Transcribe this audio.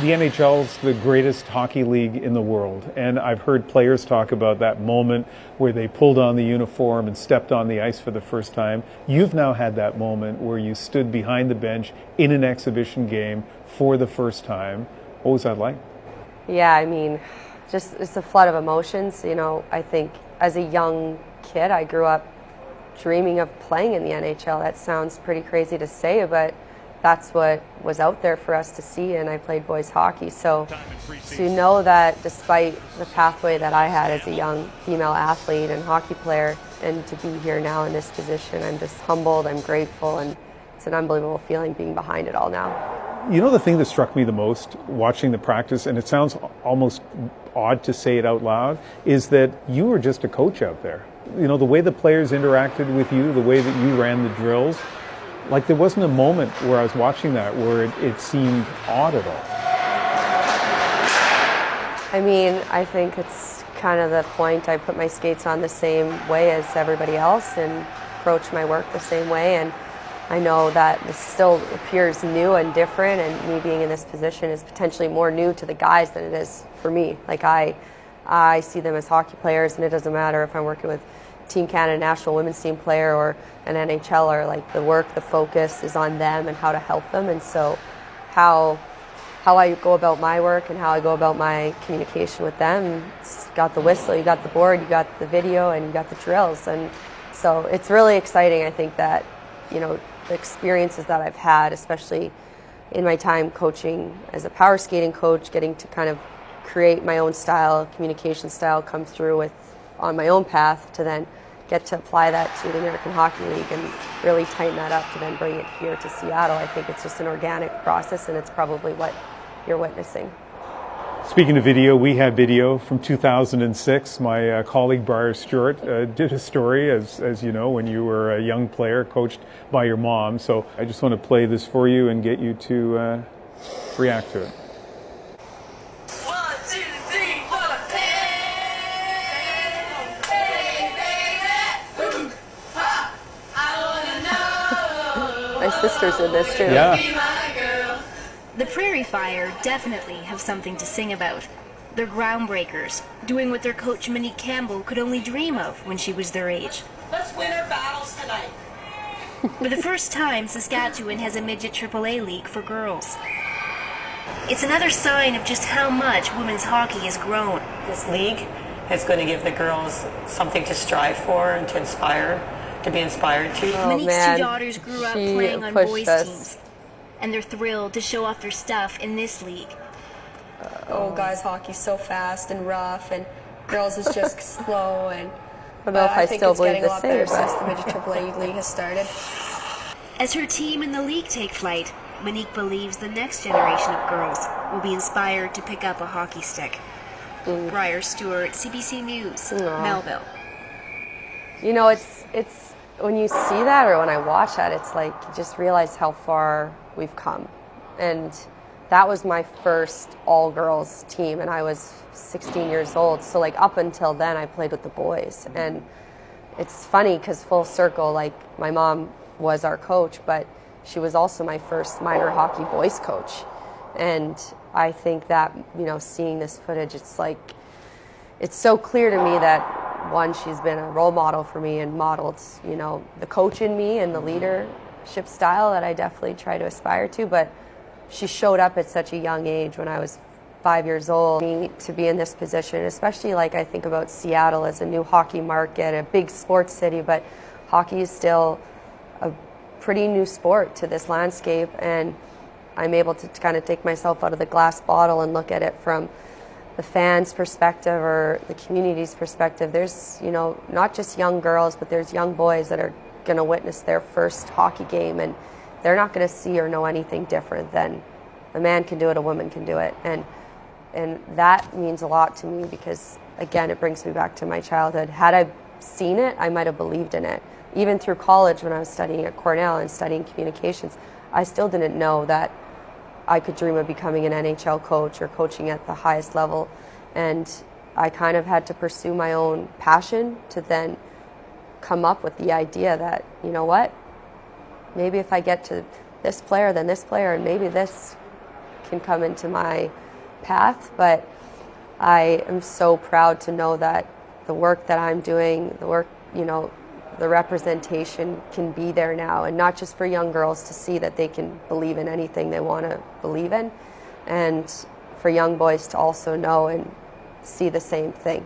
The NHL's the greatest hockey league in the world, and I've heard players talk about that moment where they pulled on the uniform and stepped on the ice for the first time. You've now had that moment where you stood behind the bench in an exhibition game for the first time. What was that like? Yeah, I mean, just it's a flood of emotions. You know, I think as a young kid, I grew up dreaming of playing in the NHL. That sounds pretty crazy to say, but that's what was out there for us to see, and I played boys hockey. So to know that despite the pathway that I had as a young female athlete and hockey player, and to be here now in this position, I'm just humbled, I'm grateful, and it's an unbelievable feeling being behind it all now. You know, the thing that struck me the most watching the practice, and it sounds almost odd to say it out loud, is that you were just a coach out there. You know, the way the players interacted with you, the way that you ran the drills, like there wasn't a moment where I was watching that where it seemed odd at all. I mean, I think it's kind of the point. I put my skates on the same way as everybody else and approach my work the same way, and I know that this still appears new and different, and me being in this position is potentially more new to the guys than it is for me. Like I see them as hockey players, and it doesn't matter if I'm working with Team Canada national women's team player or an NHLer. Like the work, the focus is on them and how to help them, and so how I go about my work and how I go about my communication with them. It's got the whistle, you got the board, you got the video, and you got the drills, and so it's really exciting. I think that, you know, the experiences that I've had, especially in my time coaching as a power skating coach, getting to kind of create my own style, communication style, come through with on my own path to then get to apply that to the American Hockey League and really tighten that up to then bring it here to Seattle. I think it's just an organic process, and it's probably what you're witnessing. Speaking of video, we have video from 2006. My colleague Briar Stewart did a story, as you know, when you were a young player coached by your mom. So I just want to play this for you and get you to react to it. My sister's in this too. Yeah. The Prairie Fire definitely have something to sing about. They're groundbreakers, doing what their coach Monique Campbell could only dream of when she was their age. Let's win our battles tonight. For the first time, Saskatchewan has a midget AAA league for girls. It's another sign of just how much women's hockey has grown. This league is going to give the girls something to strive for and to be inspired to. Oh, Monique's man. two daughters grew up She playing on pushed boys' us. teams, and they're thrilled to show off their stuff in this league. Guys hockey's so fast and rough, and girls is just slow. And I don't know if I think still it's believe getting the a lot same, better but- since the midget AAA league has started. As her team and the league take flight, Monique believes the next generation of girls will be inspired to pick up a hockey stick. Briar Stewart, CBC News, Melville. You know, it's when you see that or when I watch that, it's like you just realize how far we've come. And that was my first all-girls team, and I was 16 years old. So like up until then, I played with the boys. And it's funny because full circle, like my mom was our coach, but she was also my first minor hockey boys coach. And I think that, you know, seeing this footage, it's like, it's so clear to me that, one, she's been a role model for me and modeled, you know, the coach in me and the leadership style that I definitely try to aspire to. But she showed up at such a young age when I was 5 years old. To be in this position, especially like I think about Seattle as a new hockey market, a big sports city, but hockey is still a pretty new sport to this landscape, and I'm able to kind of take myself out of the glass bottle and look at it from the fans' perspective or the community's perspective. There's, you know, not just young girls, but there's young boys that are going to witness their first hockey game, and they're not going to see or know anything different than a man can do it, a woman can do it. And that means a lot to me because, again, it brings me back to my childhood. Had I seen it, I might have believed in it. Even through college when I was studying at Cornell and studying communications, I still didn't know that I could dream of becoming an NHL coach or coaching at the highest level. And I kind of had to pursue my own passion to then come up with the idea that, you know what, maybe if I get to this player, then this player, and maybe this can come into my path, but I am so proud to know that the work that I'm doing, the work, you know, the representation can be there now, and not just for young girls to see that they can believe in anything they want to believe in, and for young boys to also know and see the same thing.